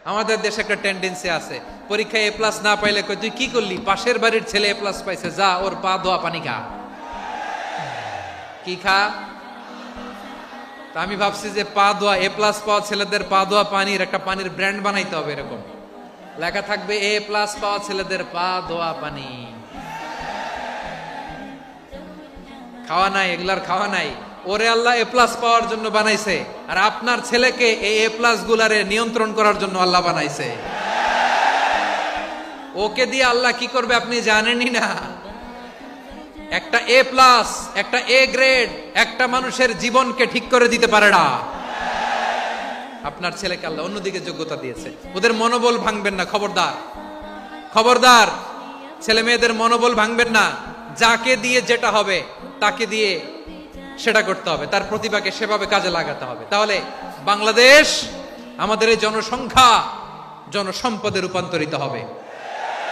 আমাদের দেশে একটা টেন্ডেন্সি আছে, পরীক্ষায় এ প্লাস না পাইলে কই তুই কি করলি, পাশের বাড়ির ছেলে এ প্লাস পাইছে, যা ওর পা ধোয়া পানি খা। কি খা? তা আমি ভাবছি যে পা ধোয়া এ প্লাস পাওয়া ছেলেদের পা ধোয়া পানির একটা পানির ব্র্যান্ড বানাইতে হবে, এরকম লেখা থাকবে এ প্লাস পাওয়া ছেলেদের পা ধোয়া পানি। খাওয়া নাই, এগুলার খাওয়া নাই। ওরে আল্লাহ এ প্লাস পাওয়ার জন্য বানাইছে, আর আপনার ছেলেকে এই এ প্লাস গুলারে নিয়ন্ত্রণ করার জন্য আল্লাহ বানাইছে। ওকে দিয়ে আল্লাহ কি করবে আপনি জানেনই না। একটা এ প্লাস, একটা এ গ্রেড একটা মানুষের জীবনকে ঠিক করে দিতে পারে না। আপনার ছেলেকে আল্লাহ অন্যদিকে যোগ্যতা দিয়েছে। ওদের মনোবল ভাঙবেন না, খবরদার খবরদার। ছেলে মেয়েদের মনোবল ভাঙবেন না। যাকে দিয়ে যেটা হবে তাকে দিয়ে সেটা করতে হবে, তার প্রতিভাকে সেভাবে কাজে লাগাতে হবে। তাহলে বাংলাদেশ আমাদের এই জনসংখ্যা জনসম্পদে রূপান্তরিত হবে।